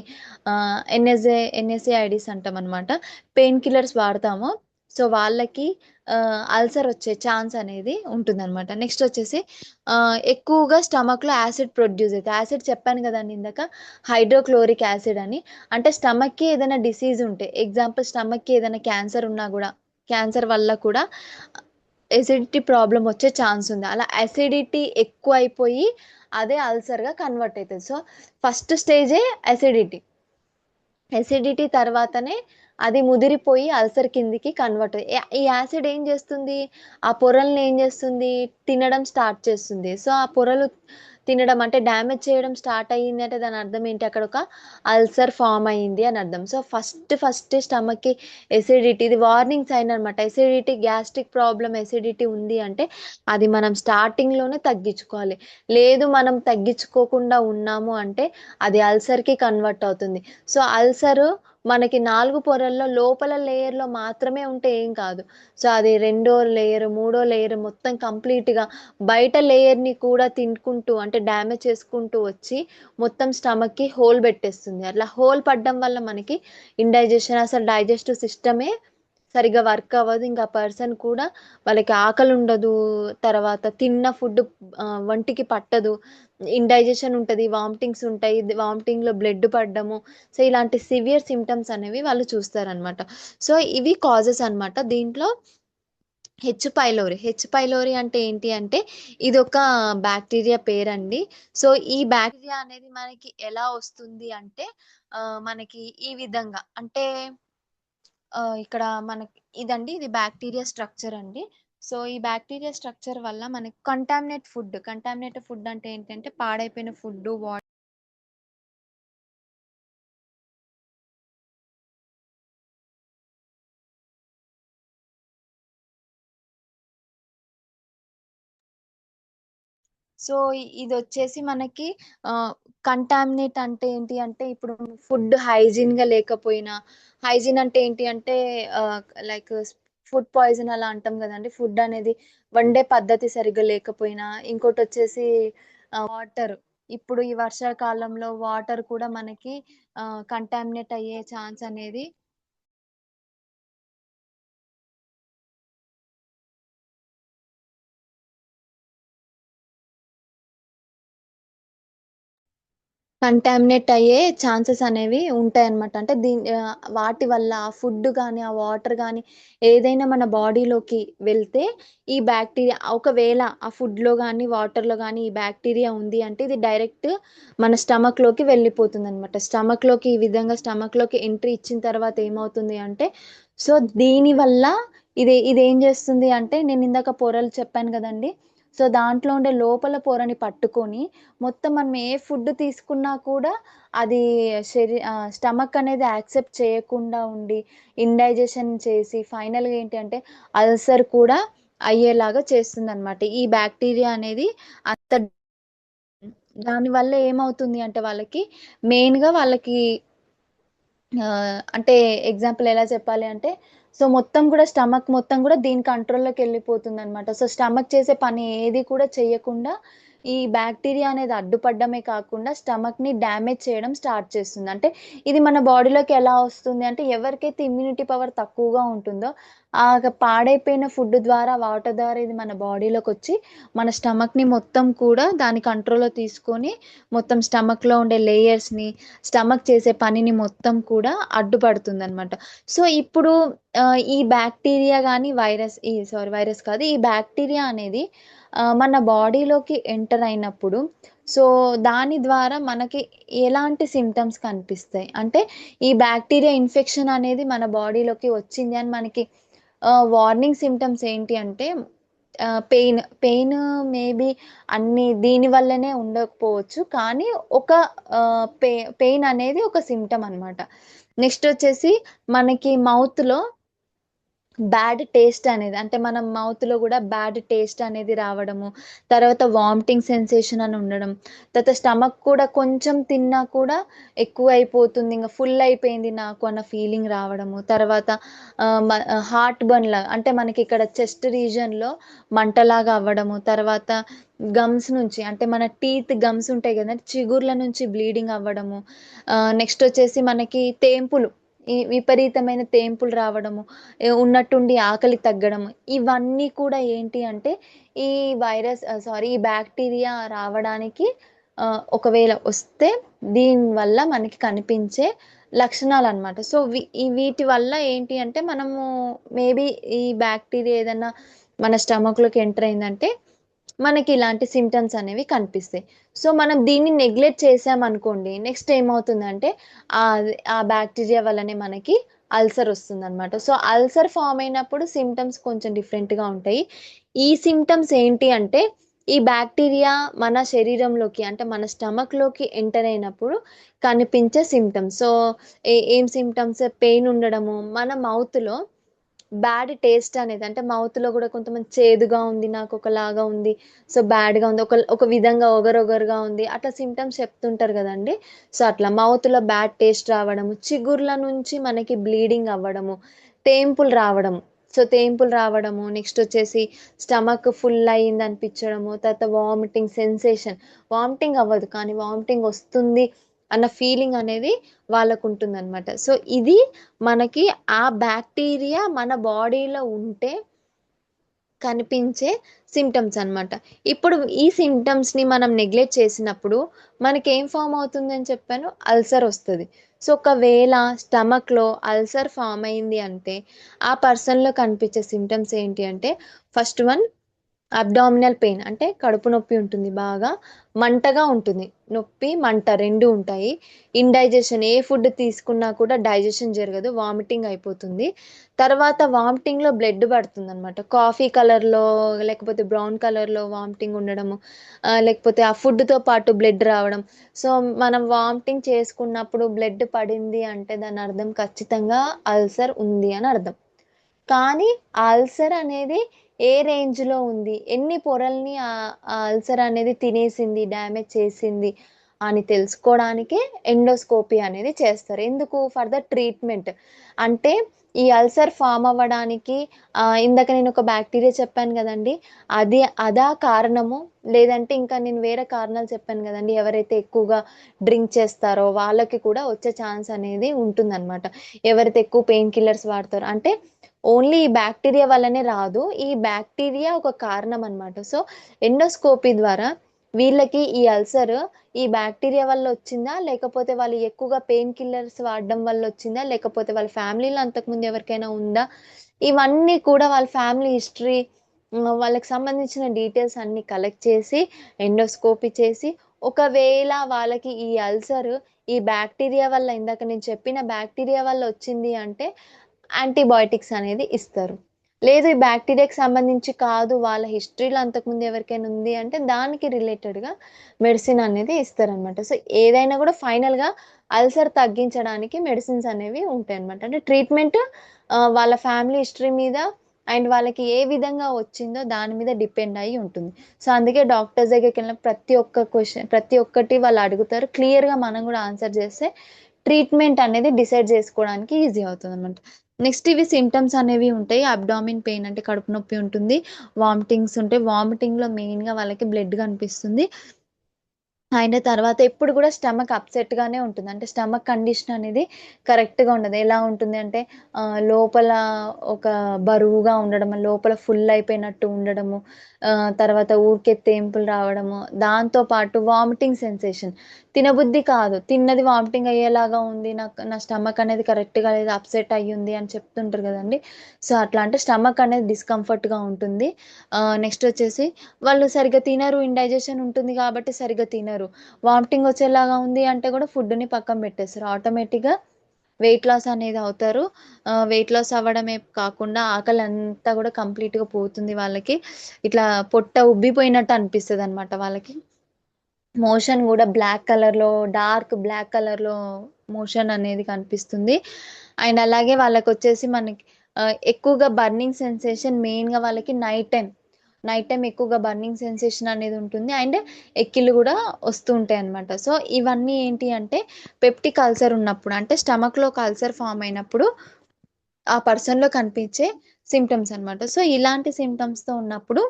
ఎన్ఎస్ఏఐడిస్ అంటాం అనమాట, పెయిన్ కిల్లర్స్ వాడతాము. సో వాళ్ళకి అల్సర్ వచ్చే ఛాన్స్ అనేది ఉంటుందన్నమాట. నెక్స్ట్ వచ్చేసి ఎక్కువగా స్టమక్లో యాసిడ్ ప్రొడ్యూస్ అవుతుంది. యాసిడ్ చెప్పాను కదండి ఇందాక, హైడ్రోక్లోరిక్ యాసిడ్ అని. అంటే స్టమక్కి ఏదైనా డిసీజ్ ఉంటే, ఎగ్జాంపుల్ స్టమక్కి ఏదైనా క్యాన్సర్ ఉన్నా కూడా, క్యాన్సర్ వల్ల కూడా ఎసిడిటీ ప్రాబ్లం వచ్చే ఛాన్స్ ఉంది. అలా అసిడిటీ ఎక్కువ అయిపోయి అదే అల్సర్గా కన్వర్ట్ అవుతుంది. సో ఫస్ట్ స్టేజే అసిడిటీ. ఎసిడిటీ తర్వాతనే అది ముదిరిపోయి అల్సర్ కిందికి కన్వర్ట్ ఈ యాసిడ్ ఏం చేస్తుంది, ఆ పొరల్ని ఏం చేస్తుంది, తినడం స్టార్ట్ చేస్తుంది. సో ఆ పొరలు తినడం అంటే డ్యామేజ్ చేయడం స్టార్ట్ అయ్యింది అంటే దాని అర్థం ఏంటి, అక్కడ ఒక అల్సర్ ఫామ్ అయ్యింది అని అర్థం. సో ఫస్ట్ స్టమక్కి ఎసిడిటీ, ఇది వార్నింగ్ సైన్ అనమాట. ఎసిడిటీ, గ్యాస్ట్రిక్ ప్రాబ్లం, ఎసిడిటీ ఉంది అంటే అది మనం స్టార్టింగ్లోనే తగ్గించుకోవాలి. లేదు మనం తగ్గించుకోకుండా ఉన్నాము అంటే అది అల్సర్కి కన్వర్ట్ అవుతుంది. సో అల్సర్ మనకి 4 పొరల్లో లోపల లేయర్‌లో మాత్రమే ఉంటే ఏం కాదు. సో అది రెండో లేయర్, మూడో లేయర్ మొత్తం కంప్లీట్‌గా బయట లేయర్‌ని కూడా తినుకుంటూ, అంటే డ్యామేజ్ చేసుకుంటూ వచ్చి మొత్తం స్టమక్‌కి హోల్ పెట్టేస్తుంది. అట్లా హోల్ పడడం వల్ల మనకి ఇండైజెషన్, అసలు డైజెస్టివ్ సిస్టమే సరిగ్గా వర్క్ అవ్వదు. ఇంకా పర్సన్ కూడా వాళ్ళకి ఆకలి ఉండదు. తర్వాత తిన్న ఫుడ్ వంటికి పట్టదు. ఇండైజెషన్ ఉంటది. వామిటింగ్స్ ఉంటాయి. వామిటింగ్‌లో బ్లడ్ పడడము. సో ఇలాంటి సివియర్ సిమ్టమ్స్ అనేవి వాళ్ళు చూస్తారనమాట. సో ఇవి కాజెస్ అనమాట. దీంట్లో హెచ్ పైలోరీ అంటే ఏంటి అంటే ఇదొక బ్యాక్టీరియా పేరండి. సో ఈ బ్యాక్టీరియా అనేది మనకి ఎలా వస్తుంది అంటే మనకి ఈ విధంగా అంటే ఇక్కడ మనకి ఇది బ్యాక్టీరియా స్ట్రక్చర్ అండి. సో ఈ బ్యాక్టీరియా స్ట్రక్చర్ వల్ల మనకి కంటామినేట్ ఫుడ్ అంటే ఏంటంటే పాడైపోయిన ఫుడ్, సో ఇదొచ్చేసి మనకి కంటామినేట్ అంటే ఏంటి అంటే, ఇప్పుడు ఫుడ్ హైజీన్‌గా లేకపోయినా, హైజీన్ అంటే ఏంటి అంటే లైక్ ఫుడ్ పాయిజన్ అలా అంటాం గదండీ! ఫుడ్ అనేది వండే పద్ధతి సరిగ్గా లేకపోయినా, ఇంకోటొచ్చేసి వాటర్. ఇప్పుడు ఈ వర్షాకాలంలో వాటర్ కూడా మనకి కంటామినేట్ అయ్యే ఛాన్స్ అనేది కంటామినేట్ అయ్యే ఛాన్సెస్ అనేవి ఉంటాయన్నమాట. అంటే వాటి వల్ల ఆ ఫుడ్ గానీ, ఆ వాటర్ గానీ ఏదైనా మన బాడీలోకి వెళ్తే ఈ బ్యాక్టీరియా ఒకవేళ ఆ ఫుడ్‌లో గానీ, వాటర్‌లో గానీ ఈ బ్యాక్టీరియా ఉంది అంటే ఇది డైరెక్ట్ మన స్టమక్‌లోకి వెళ్ళిపోతుందన్నమాట. ఈ విధంగా స్టమక్‌లోకి ఎంట్రీ ఇచ్చిన తర్వాత ఏమవుతుంది అంటే, సో దీనివల్ల ఇదేం చేస్తుంది అంటే, నేనిందాక పొరలు చెప్పాను గదండీ! సో దాంట్లో ఉండే లోపల పొరని పట్టుకొని మొత్తం మనం ఏ ఫుడ్ తీసుకున్నా కూడా అది స్టమక్ అనేది యాక్సెప్ట్ చేయకుండా ఉండి, ఇండైజెషన్ చేసి ఫైనల్‌గా ఏంటి అంటే అల్సర్ కూడా అయ్యేలాగా చేస్తుందనమాట. ఈ బ్యాక్టీరియా అనేది అంత దానివల్ల ఏమవుతుంది అంటే మెయిన్‌గా వాళ్ళకి అంటే ఎగ్జాంపుల్ ఎలా చెప్పాలి అంటే, సో మొత్తం కూడా స్టమక్ మొత్తం కూడా దీని కంట్రోల్‌లోకెళ్ళిపోతుందనమాట. సో స్టమక్ చేసే పని ఏది కూడా చెయ్యకుండా ఈ బ్యాక్టీరియా అనేది అడ్డుపడ్డమే కాకుండా స్టమక్‌ని డ్యామేజ్ చేయడం స్టార్ట్ చేస్తుంది. అంటే ఇది మన బాడీలోకి ఎలా వస్తుంది అంటే, ఎవరికైతే ఇమ్యూనిటీ పవర్ తక్కువగా ఉంటుందో పాడైపోయిన ఫుడ్ ద్వారా, వాటర్ ద్వారా ఇది మన బాడీలోకొచ్చి మన స్టమక్‌ని మొత్తం కూడా దాని కంట్రోల్‌లో తీసుకొని మొత్తం స్టమక్‌లో ఉండే లేయర్స్‌ని, స్టమక్ చేసే పనిని మొత్తం కూడా అడ్డుపడుతుందనమాట. సో ఈ బ్యాక్టీరియా గానీ వైరస్ కాదు. ఈ బ్యాక్టీరియా అనేది మన బాడీలోకి ఎంటర్ అయినప్పుడు సో దాని ద్వారా మనకి ఎలాంటి సిమ్టమ్స్ కనిపిస్తాయి అంటే ఈ బ్యాక్టీరియా ఇన్ఫెక్షన్ అనేది మన బాడీలోకి వచ్చింది అని మనకి వార్నింగ్ సిమ్టమ్స్ ఏంటి అంటే పెయిన్ మేబీ అన్ని దీని వల్లనే ఉండకపోవచ్చు కానీ ఒక పెయిన్ అనేది ఒక సిమ్టమ్ అన్నమాట. నెక్స్ట్ వచ్చేసి మనకి మౌత్‌లో బ్యాడ్ టేస్ట్ అనేది అంటే మన మౌత్‌లో గూడా బ్యాడ్ టేస్ట్ అనేది రావడము, తర్వాత వామిటింగ్ సెన్సేషన్ అని ఉండడం, తర్వాత స్టమక్ కూడా కొంచెం తిన్నా కూడా ఎక్కువైపోతుంది. ఇంగ ఫుల్ అయిపోయింది నాకు అన్న ఫీలింగ్ రావడము. తర్వాత హార్ట్ బర్న్ లాగా అంటే మనకిక్కడ చెస్ట్ రీజియన్‌లో మంటలాగా అవ్వడము. తర్వాత గమ్స్ నుంచి అంటే మన టీత్ గమ్స్ ఉంటాయి గదండీ! చిగుర్ల నుంచి బ్లీడింగ్ అవ్వడము. నెక్స్ట్ వచ్చేసి మనకి తేంపులు ఈ విపరీతమైన తేంపులు రావడము. ఉన్నట్టుండి ఆకలి తగ్గడం. ఇవన్నీ కూడా ఏంటి అంటే, ఈ ఈ బాక్టీరియా రావడానికి ఒకవేళ వస్తే దీనివల్ల మనకి కనిపించే లక్షణాలనమాట. సో, వీటి వల్ల ఏంటి అంటే, మనము మేబీ ఈ బాక్టీరియా ఏదన్నా మన స్టమక్‌లోకి ఎంటర్ అయిందంటే, మనకి ఇలాంటి సింప్టమ్స్ అనేవి కనిపిస్తాయి. సో, మనం దీన్ని నెగ్లెక్ట్ చేశామనుకోండి, నెక్స్ట్ ఏమవుతుందంటే, ఆ బాక్టీరియా వల్లనే మనకి అల్సర్ వస్తుందనమాట. సో, అల్సర్ ఫార్మ్ అయినప్పుడు సింప్టమ్స్ కొంచెం డిఫరెంట్‌గా ఉంటాయి. ఈ సింప్టమ్స్ ఏంటి అంటే, ఈ బాక్టీరియా మన శరీరంలోకి అంటే మన స్టమక్‌లోకి ఎంటర్ అయినప్పుడు కనిపించే సింప్టమ్స్. సో, ఏం సింప్టమ్స్ పెయిన్ ఉండడము, మన మౌత్‌లో బ్యాడ్ టేస్ట్ అనేది అంటే మౌత్‌లో గూడా కొంతమంది చేదుగా ఉంది, నాకొకలాగా ఉంది, సో బ్యాడ్‌గా ఉంది, ఒక విధంగా ఒగరొగరుగా ఉంది. అట్లా సింప్టమ్స్ చెప్తుంటారు గదండీ! సో, అట్లా మౌత్‌లో బ్యాడ్ టేస్ట్ రావడము, చిగుర్ల నుంచి మనకి బ్లీడింగ్ అవ్వడము, తేంపులు రావడం. సో, తేంపులు రావడము, నెక్స్ట్ వచ్చేసి స్టమక్ ఫుల్ అయిందనిపించడము, తర్వాత వామిటింగ్ సెన్సేషన్. వామిటింగ్ అవ్వదు. కానీ వామిటింగ్ వస్తుంది అన్న ఫీలింగ్ అనేది వాళ్ళకుంటుందనమాట. సో, ఇది మనకి ఆ బాక్టీరియా మన బాడీలో ఉంటే కనిపించే సింప్టమ్స్ అన్నమాట. ఇప్పుడు ఈ సింప్టమ్స్‌ని మనం నెగ్లెక్ట్ చేసినప్పుడు మనకేం ఫార్మ్ అవుతుందని చెప్పాను? అల్సర్ ఒస్తది. సో, ఒకవేళ స్టమక్‌లో అల్సర్ ఫార్మ్ అయింది అంటే, ఆ పర్సన్‌లో కనిపించే సింప్టమ్స్ ఏంటి అంటే, ఫస్ట్ వన్ అబ్డామినల్ పెయిన్ అంటే కడుపు నొప్పి ఉంటుంది బాగా. మంటగా ఉంటుంది. నొప్పి, మంట 2 ఉంటాయి. ఇండైజెషన్ ఏ ఫుడ్ తీసుకున్నా కూడా డైజెషన్ జరగదు. వామిటింగ్ అయిపోతుంది. తర్వాత వామిటింగ్‌లో బ్లడ్ పడుతుందనమాట. కాఫీ కలర్‌లో లేకపోతే బ్రౌన్ కలర్‌లో వామిటింగ్ ఉండడము. లేకపోతే ఆ ఫుడ్‌తో పాటు బ్లడ్ రావడం. సో, మనం వామిటింగ్ చేసుకున్నప్పుడు బ్లడ్ పడింది అంటే దాని అర్థం ఖచ్చితంగా అల్సర్ ఉంది అని అర్థం. కానీ ఆ అల్సర్ అనేది ఏ రేంజ్‌లో ఉంది? ఎన్ని పొరల్ని ఆ అల్సర్ అనేది తినేసింది, డ్యామేజ్ చేసింది అని తెలుసుకోవడానికే ఎండోస్కోపీ అనేది చేస్తారు. ఎందుకు? For the treatment. అంటే ఈ అల్సర్ ఫార్మ్ అవ్వడానికి ఇందాక నేనొక బాక్టీరియా చెప్పాను గదండీ! అదా కారణము? లేదంటే ఇంకా నేను వేరే కారణాలు చెప్పాను గదండీ! ఎవరైతే ఎక్కువగా డ్రింక్ చేస్తారో వాళ్ళకి కూడా వచ్చే ఛాన్స్ అనేది ఉంటుందనమాట. ఎవరైతే ఎక్కువ పెయిన్ కిల్లర్స్ వాడతారో అంటే ఓన్లీ ఈ బాక్టీరియా వల్లనే రాదు. ఈ బాక్టీరియా ఒక కారణం అన్నమాట. సో, ఎండోస్కోపీ ద్వారా వీళ్ళకి ఈ అల్సర్ ఈ బాక్టీరియా వల్ల వచ్చిందా? లేకపోతే వాళ్ళు ఎక్కువగా పెయిన్ కిల్లర్స్ వాడడం వల్ల వచ్చిందా? లేకపోతే వాళ్ళ ఫ్యామిలీలో అంతకుముందు ఎవరికైనా ఉందా? ఇవన్నీ కూడా వాళ్ళ ఫ్యామిలీ హిస్టరీ వాళ్ళకి సంబంధించిన డీటెయిల్స్ అన్నీ కలెక్ట్ చేసి, ఎండోస్కోపీ చేసి, ఒకవేళ వాళ్ళకి ఈ అల్సర్ ఈ బాక్టీరియా వల్ల ఇందాక నేను చెప్పిన బాక్టీరియా వల్ల వచ్చింది అంటే యాంటీబయోటిక్స్ అనేది ఇస్తారు. లేదు ఈ బాక్టీరియాకి సంబంధించి కాదు, వాళ్ళ హిస్టరీలో అంతకుముందు ఎవరికైనా ఉంది అంటే దానికి రిలేటెడ్‌గా మెడిసిన్ అనేది ఇస్తారనమాట. సో, ఏదైనా గూడా ఫైనల్‌గా అల్సర్ తగ్గించడానికి మెడిసిన్స్ అనేవి ఉంటాయన్నమాట. అంటే ట్రీట్మెంట్ వాళ్ళ ఫ్యామిలీ హిస్టరీ మీద అండ్ వాళ్ళకి ఏ విధంగా వచ్చిందో దాని మీద డిపెండ్ అయ్యి ఉంటుంది. సో, అందుకే డాక్టర్స్ దగ్గరికెళ్ళిన ప్రతి ఒక్కటి వాళ్ళు అడుగుతారు. క్లియర్‌గా మనం గూడా ఆన్సర్ చేస్తే ట్రీట్మెంట్ అనేది డిసైడ్ జేసుకోవడానికి ఈజీ అవుతదనమాట. నెక్స్ట్ ఇవి సింప్టమ్స్ అనేవి ఉంటాయి. అబ్డామిన్ పెయిన్ అంటే కడుపు నొప్పి ఉంటుంది. వామిటింగ్స్ ఉంటాయి. వామిటింగ్‌లో మెయిన్‌గా వాళ్ళకి బ్లడ్ కనిపిస్తుంది. అయిన తర్వాత ఎప్పుడు గూడా స్టమక్ అప్‌సెట్‌గానే ఉంటుంది. అంటే స్టమక్ కండిషన్ అనేది కరెక్ట్‌గా ఉండదు. ఎలా ఉంటుంది అంటే లోపల ఒక బరువుగా ఉండడం, లోపల ఫుల్ అయిపోయినట్టు ఉండడము, తర్వాత ఊరికే తేంపులు రావడము, దాంతో పాటు వామిటింగ్ సెన్సేషన్. తినబుద్ధి కాదు. తిన్నది వామిటింగ్ అయ్యేలాగా ఉంది. నా స్టమక్ అనేది కరెక్ట్‌గా లేదు. అప్‌సెట్ అయ్యుంది అని చెప్తుంటారు గదండీ! సో, అట్లా అంటే స్టమక్ అనేది డిస్కంఫర్ట్‌గా ఉంటుంది. నెక్స్ట్ వచ్చేసి వాళ్ళు సరిగ్గా తినరు. ఇండైజెషన్ ఉంటుంది కాబట్టి సరిగ్గా తినరు. వామిటింగ్ వచ్చేలాగా ఉంది అంటే గూడా ఫుడ్‌ని పక్కన పెట్టేస్తారు. ఆటోమేటిక్‌గా వెయిట్ లాస్ అనేది అవుతారు. వెయిట్ లాస్ అవ్వడమే కాకుండా ఆకలంతా గూడా కంప్లీట్‌గా పోతుంది వాళ్ళకి. ఇట్లా పొట్ట ఉబ్బిపోయినట్టు అనిపిస్తదనమాట వాళ్ళకి. మోషన్ గూడా బ్లాక్ కలర్‌లో, డార్క్ బ్లాక్ కలర్‌లో మోషన్ అనేది కనిపిస్తుంది. అండ్ అలాగే వాళ్ళకొచ్చేసి మనకి ఎక్కువగా బర్నింగ్ సెన్సేషన్ మెయిన్‌గా వాళ్ళకి నైట్ టైమ్. నైట్ టైమ్ ఎక్కువగా బర్నింగ్ సెన్సేషన్ అనేది ఉంటుంది. అండ్ ఎక్కిళ్ళు గూడా వస్తూ ఉంటాయన్నమాట. సో, ఇవన్నీ ఏంటి అంటే పెప్టిక్ అల్సర్ ఉన్నప్పుడు అంటే స్టమక్‌లో ఒక అల్సర్ ఫార్మ్ అయినప్పుడు ఆ పర్సన్‌లో కనిపించే సింప్టమ్స్ అన్నమాట. సో, ఇలాంటి సింప్టమ్స్‌తో ఉన్నప్పుడు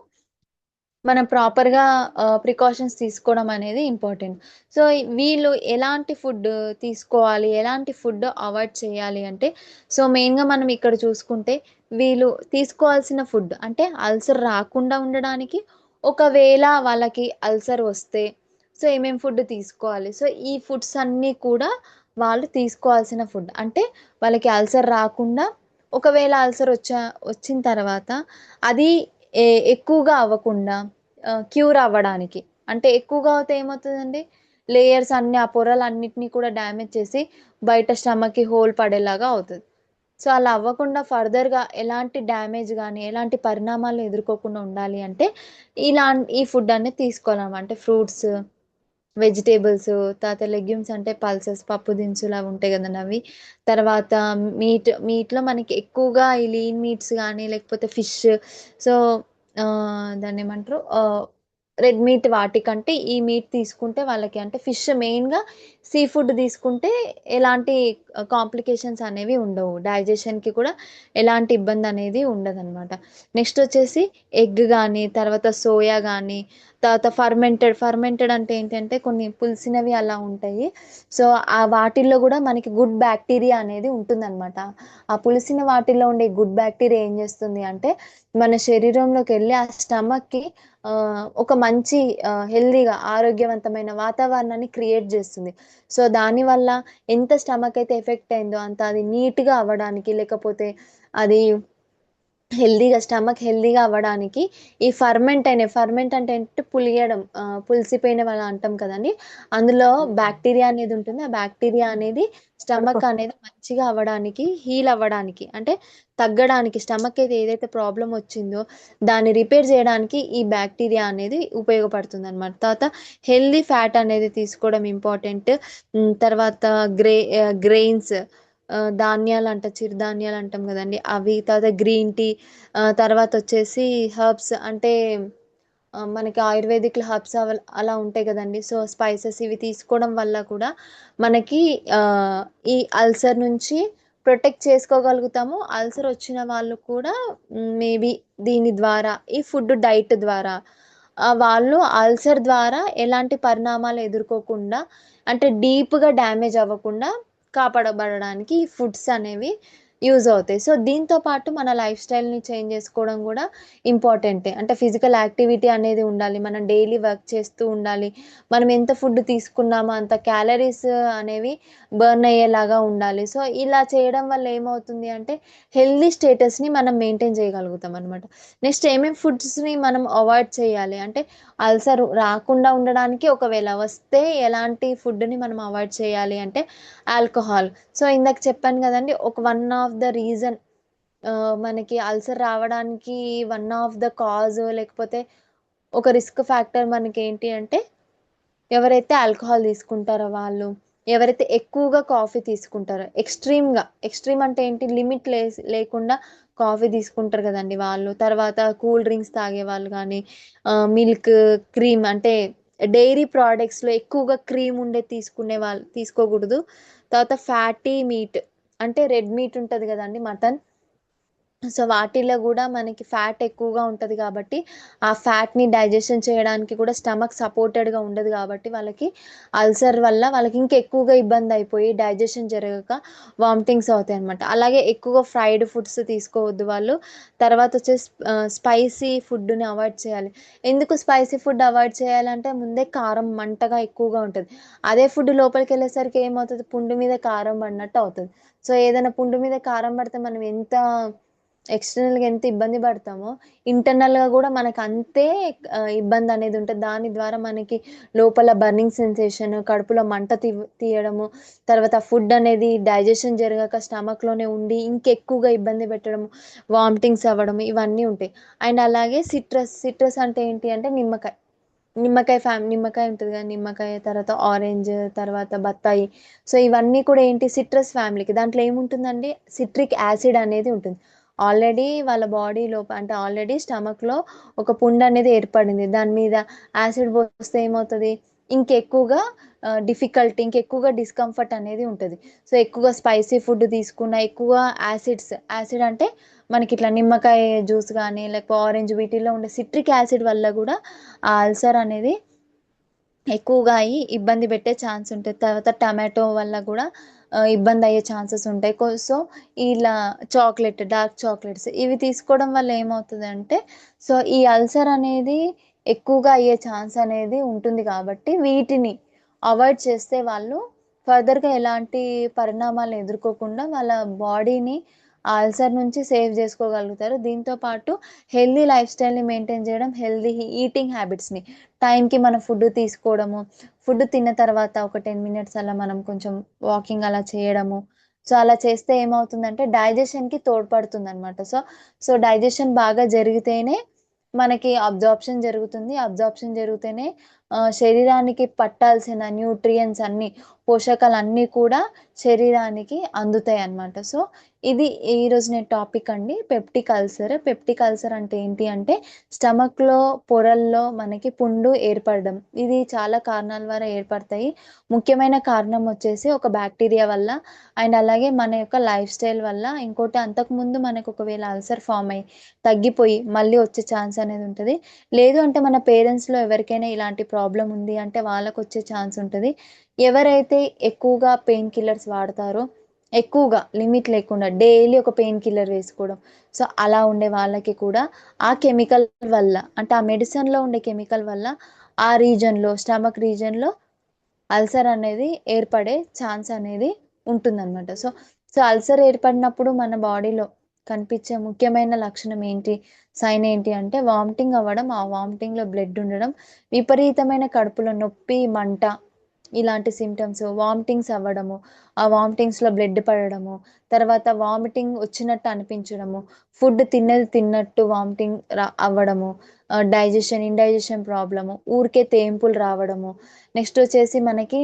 మనం ప్రాపర్‌గా ప్రికాషన్స్ తీసుకోవడం అనేది ఇంపార్టెంట్. సో, వీళ్ళు ఎలాంటి ఫుడ్ తీసుకోవాలి? ఎలాంటి ఫుడ్ అవాయిడ్ చేయాలి అంటే, సో, మెయిన్‌గా మనం ఇక్కడ చూసుకుంటే వీళ్ళు తీసుకోవాల్సిన ఫుడ్ అంటే అల్సర్ రాకుండా ఉండడానికి, ఒకవేళ వాళ్ళకి అల్సర్ వస్తే సో, ఏమేం ఫుడ్ తీసుకోవాలి? సో, ఈ ఫుడ్స్ అన్నీ కూడా వాళ్ళు తీసుకోవాల్సిన ఫుడ్. అంటే వాళ్ళకి అల్సర్ రాకుండా ఒకవేళ అల్సర్ వచ్చిన తర్వాత అది ఎ ఎక్కువగా అవ్వకుండా క్యూర్ అవ్వడానికి. అంటే ఎక్కువగా అవుతే ఏమవుతదండి, లేయర్స్ అన్నీ ఆ పొరలన్నిటిని కూడా డ్యామేజ్ చేసి బయట స్టమక్‌కి హోల్ పడేలాగా అవుతది. సో, అలా అవ్వకుండా ఫర్దర్‌గా ఎలాంటి డ్యామేజ్ గాని, ఎలాంటి పరిణామాలు ఎదుర్కోకుండా ఉండాలి అంటే, ఈ ఫుడ్ అనేది తీసుకోవాలనమాట. అంటే ఫ్రూట్స్, వెజిటబుల్స్, తర్వాత లెగ్యూమ్స్ అంటే పల్సెస్, పప్పు దినుసులు అవి ఉంటాయి గదండీ అవి. తర్వాత మీట్‌లో మనకి ఎక్కువగా ఈ లీన్ మీట్స్ గానీ, లేకపోతే ఫిష్. సో, దాన్నేమంటారు రెడ్ మీట్ వాటికంటే ఈ మీట్ తీసుకుంటే వాళ్ళకి అంటే ఫిష్ మెయిన్‌గా సీ ఫుడ్ తీసుకుంటే ఎలాంటి కాంప్లికేషన్స్ అనేవి ఉండవు. డైజెషన్‌కి కూడా ఎలాంటి ఇబ్బందనేది ఉండదనమాట. నెక్స్ట్ వచ్చేసి ఎగ్ గానీ, తర్వాత సోయా గానీ, తర్వాత ఫర్మెంటెడ్ అంటే ఏంటంటే కొన్ని పులిసినవి అలా ఉంటాయి. సో, ఆ వాటిల్లో గూడా మనకి గుడ్ బాక్టీరియా అనేది ఉంటుందనమాట. ఆ పులిసిన వాటిల్లో ఉండే గుడ్ బాక్టీరియా ఏం జేస్తుంది అంటే, మన శరీరంలోకెళ్ళి ఆ స్టమక్‌కి ఒక మంచి హెల్తీగా ఆరోగ్యవంతమైన వాతావరణాన్ని క్రియేట్ జేస్తుంది. సో, దానివల్ల ఎంత స్టమక్ అయితే ఎఫెక్ట్ అయిందో అంత అది నీట్‌గా అవ్వడానికి లేకపోతే అది హెల్తీగా అవ్వడానికి ఈ ఫర్మెంట్ అంటే ఏంటంటే పులియడం, పులిసిపోయినవి అలా అంటాం కదండీ! అందులో బాక్టీరియా అనేది ఉంటుంది. ఆ బాక్టీరియా అనేది పడుకో. స్టమక్ అనేది మంచిగా అవ్వడానికి, హీల్ అవ్వడానికి అంటే తగ్గడానికి స్టమక్ అయితే ఏదైతే ప్రాబ్లమ్ వచ్చిందో దాన్ని రిపేర్ చేయడానికి ఈ బాక్టీరియా అనేది ఉపయోగపడుతుందనమాట. తర్వాత హెల్తీ ఫ్యాట్ అనేది తీసుకోవడం ఇంపార్టెంట్. తర్వాత గ్రెయిన్స్, చిరుధాన్యాలు అంటాం గదండీ! అవి తర్వాత గ్రీన్ టీ, తర్వాతొచ్చేసి హెర్బ్స్ అంటే మనకి ఆయుర్వేదిక్‌లో హెర్బ్స్ అలా ఉంటాయి గదండీ! సో, స్పైసెస్ ఇవి తీసుకోవడం వల్ల కూడా మనకి ఆహ్, ఈ అల్సర్ నుంచి ప్రొటెక్ట్ చేసుకోగలుగుతాము. అల్సర్ వచ్చిన వాళ్ళు కూడా మేబీ దీని ద్వారా ఈ ఫుడ్ డైట్ ద్వారా వాళ్ళు అల్సర్ ద్వారా ఎలాంటి పరిణామాలు ఎదుర్కోకుండా అంటే డీప్‌గా డ్యామేజ్ అవ్వకుండా కాపాడబడడానికి ఈ ఫుడ్స్ అనేవి యూజ్ అవుతాయి. సో, దీంతో పాటు మన లైఫ్ స్టైల్‌ని చేంజ్ చేసుకోవడం గూడా ఇంపార్టెంటే. అంటే ఫిజికల్ యాక్టివిటీ అనేది ఉండాలి. మనం డైలీ వర్క్ చేస్తూ ఉండాలి. మనం ఎంత ఫుడ్ తీసుకున్నామో అంత క్యాలరీస్ అనేవి బర్న్ అయ్యేలాగా ఉండాలి. సో, ఇలా చేయడం వల్ల ఏమవుతుంది అంటే హెల్తీ స్టేటస్‌ని మనం మెయింటైన్ చేయగలుగుతాం అనమాట. నెక్స్ట్ ఏమేం ఫుడ్స్‌ని మనం అవాయిడ్ చేయాలి అంటే అల్సర్ రాకుండా ఉండడానికి ఒకవేళ వస్తే ఎలాంటి ఫుడ్‌ని మనం అవాయిడ్ చేయాలి అంటే ఆల్కహాల్. సో, ఇందాక చెప్పాను గదండీ! వన్ ఆఫ్ ద రీజన్ మనకి అల్సర్ రావడానికి వన్ ఆఫ్ ద కాజ్ లేకపోతే ఒక రిస్క్ ఫ్యాక్టర్ మనకేంటి అంటే ఎవరైతే ఆల్కహాల్ తీసుకుంటారో వాళ్ళు, ఎవరైతే ఎక్కువగా కాఫీ తీసుకుంటారో ఎక్స్‌ట్రీమ్ అంటే ఏంటి లేకుండా కాఫీ తీసుకుంటారు గదండీ వాళ్ళు. తర్వాత కూల్ డ్రింక్స్ తాగేవాళ్ళు గానీ, మిల్క్, క్రీమ్ అంటే డైరీ ప్రొడక్ట్స్‌లో ఎక్కువగా క్రీమ్ ఉండేది తీసుకునే వాళ్ళు తీసుకోకూడదు. తర్వాత ఫ్యాటీ మీట్ అంటే రెడ్ మీట్ ఉంటది గదండీ మటన్. సో వాటిల్లో కూడా మనకి ఫ్యాట్ ఎక్కువగా ఉంటుంది కాబట్టి ఆ ఫ్యాట్ని డైజెషన్ చేయడానికి కూడా స్టమక్ సపోర్టెడ్గా ఉండదు కాబట్టి వాళ్ళకి అల్సర్ వల్ల వాళ్ళకి ఇంకా ఎక్కువగా ఇబ్బంది అయిపోయి డైజెషన్ జరగక వామిటింగ్స్ అవుతాయి అనమాట. అలాగే ఎక్కువగా ఫ్రైడ్ ఫుడ్స్ తీసుకోవద్దు వాళ్ళు. తర్వాత వచ్చేసి స్పైసీ ఫుడ్ని అవాయిడ్ చేయాలి. ఎందుకు స్పైసీ ఫుడ్ అవాయిడ్ చేయాలంటే ముందే కారం మంటగా ఎక్కువగా ఉంటుంది. అదే ఫుడ్ లోపలికి వెళ్ళేసరికి ఏమవుతుంది, పుండు మీద కారం పడినట్టు అవుతుంది. సో ఏదైనా పుండు మీద కారం పడితే మనం ఎంత ఎక్స్టర్నల్గా ఎంత ఇబ్బంది పడతామో ఇంటర్నల్గా కూడా మనకు అంతే ఇబ్బంది అనేది ఉంటుంది. దాని ద్వారా మనకి లోపల బర్నింగ్ సెన్సేషన్, కడుపులో మంట తీయడము, తర్వాత ఫుడ్ అనేది డైజెషన్ జరగక స్టమక్లోనే ఉండి ఇంకెక్కువగా ఇబ్బంది పెట్టడము, వామిటింగ్స్ అవ్వడం ఇవన్నీ ఉంటాయి. అండ్ అలాగే సిట్రస్, సిట్రస్ అంటే ఏంటి అంటే నిమ్మకాయ. నిమ్మకాయ ఉంటుంది కదా, నిమ్మకాయ తర్వాత ఆరెంజ్ తర్వాత బత్తాయి. సో ఇవన్నీ కూడా ఏంటి సిట్రస్ ఫ్యామిలీకి. దాంట్లో ఏముంటుందండి, సిట్రిక్ యాసిడ్ అనేది ఉంటుంది. ఆల్రెడీ వాళ్ళ బాడీ అంటే ఆల్రెడీ స్టమక్లో ఒక పుండు అనేది ఏర్పడింది. దాని మీద యాసిడ్ పోస్తే ఏమవుతుంది, ఇంకెక్కువగా ఇంకెక్కువగా డిస్కంఫర్ట్ అనేది ఉంటుంది. సో ఎక్కువగా స్పైసీ ఫుడ్ తీసుకున్న ఎక్కువ యాసిడ్ అంటే మనకి ఇట్లా నిమ్మకాయ జ్యూస్ కానీ లేకపోతే ఆరెంజ్ వీటిల్లో ఉండే సిట్రిక్ యాసిడ్ వల్ల కూడా ఆ అల్సర్ అనేది ఎక్కువగా అయ్యి ఇబ్బంది పెట్టే ఛాన్స్ ఉంటుంది. తర్వాత టమాటో వల్ల కూడా ఇబ్బంది అయ్యే ఛాన్సెస్ ఉంటాయి. సో ఇలా డార్క్ చాక్లెట్స్ ఇవి తీసుకోవడం వల్ల ఏమవుతుందంటే, సో ఈ అల్సర్ అనేది ఎక్కువగా అయ్యే ఛాన్స్ అనేది ఉంటుంది కాబట్టి వీటిని అవాయిడ్ చేస్తే వాళ్ళు ఫర్దర్గా ఎలాంటి పరిణామాలను ఎదుర్కోకుండా వాళ్ళ బాడీని ఆ అల్సర్ నుంచి సేవ్ చేసుకోగలుగుతారు. దీంతో పాటు హెల్దీ లైఫ్ స్టైల్ని మెయింటైన్ చేయడం, హెల్దీ ఈటింగ్ హ్యాబిట్స్ని టైంకి మనం ఫుడ్ తీసుకోవడము, ఫుడ్ తిన్న తర్వాత ఒక 10 మినిట్స్ అలా మనం కొంచెం వాకింగ్ అలా చేయడము. సో అలా చేస్తే ఏమవుతుందంటే డైజెషన్కి తోడ్పడుతుంది అనమాట. సో డైజెషన్ బాగా జరిగితేనే మనకి అబ్జార్ప్షన్ జరుగుతుంది. అబ్జార్ప్షన్ జరిగితేనే శరీరానికి పట్టాల్సిన న్యూట్రియంట్స్ అన్నీ, పోషకాలు అన్నీ కూడా శరీరానికి అందుతాయి అన్నమాట. సో ఇది ఈరోజు నేను టాపిక్ అండి, పెప్టిక్ అల్సర్. పెప్టిక్ అల్సర్ అంటే ఏంటి అంటే స్టమక్లో పొరల్లో మనకి పుండు ఏర్పడడం. ఇది చాలా కారణాల ద్వారా ఏర్పడతాయి. ముఖ్యమైన కారణం వచ్చేసి ఒక బ్యాక్టీరియా వల్ల అండ్ అలాగే మన యొక్క లైఫ్ స్టైల్ వల్ల. ఇంకోటి, అంతకుముందు మనకు ఒకవేళ అల్సర్ ఫామ్ అయ్యి తగ్గిపోయి మళ్ళీ వచ్చే ఛాన్స్ అనేది ఉంటుంది. లేదు అంటే మన పేరెంట్స్లో ఎవరికైనా ఇలాంటి ప్రాబ్లం ఉంది అంటే వాళ్ళకు వచ్చే ఛాన్స్ ఉంటుంది. ఎవరైతే ఎక్కువగా పెయిన్ కిల్లర్స్ వాడతారో, ఎక్కువగా లిమిట్ లేకుండా డైలీ ఒక పెయిన్ కిల్లర్ వేసుకోవడం, సో అలా ఉండే వాళ్ళకి కూడా ఆ కెమికల్ వల్ల, అంటే ఆ మెడిసిన్లో ఉండే కెమికల్ వల్ల ఆ రీజన్లో, స్టమక్ రీజన్లో అల్సర్ అనేది ఏర్పడే ఛాన్స్ అనేది ఉంటుందన్నమాట. సో అల్సర్ ఏర్పడినప్పుడు మన బాడీలో కనిపించే ముఖ్యమైన లక్షణం ఏంటి, సైన్ ఏంటి అంటే వామిటింగ్ అవ్వడం, ఆ వామిటింగ్లో బ్లడ్ ఉండడం, విపరీతమైన కడుపులో నొప్పి, మంట, ఇలాంటి సిమ్టమ్స్, వామిటింగ్స్ అవ్వడము, ఆ వామిటింగ్స్లో బ్లడ్ పడడము, తర్వాత వామిటింగ్ వచ్చినట్టు అనిపించడము, ఫుడ్ తిన్నది తిన్నట్టు వామిటింగ్ అవ్వడము, ఇండైజెషన్ ప్రాబ్లము, ఊరికే తేంపులు రావడము, నెక్స్ట్ వచ్చేసి మనకి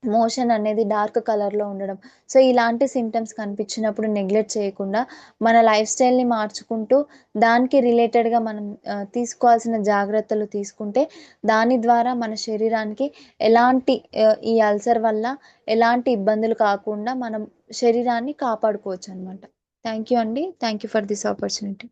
మోషన్ అనేది డార్క్ కలర్లో ఉండడం. సో ఇలాంటి సిమ్టమ్స్ కనిపించినప్పుడు నెగ్లెక్ట్ చేయకుండా మన లైఫ్ స్టైల్ని మార్చుకుంటూ దానికి రిలేటెడ్గా మనం తీసుకోవాల్సిన జాగ్రత్తలు తీసుకుంటే దాని ద్వారా మన శరీరానికి ఎలాంటి ఈ అల్సర్ వల్ల ఎలాంటి ఇబ్బందులు కాకుండా మనం శరీరాన్ని కాపాడుకోవచ్చు అనమాట. థ్యాంక్ యూ అండి. Thank you for this opportunity.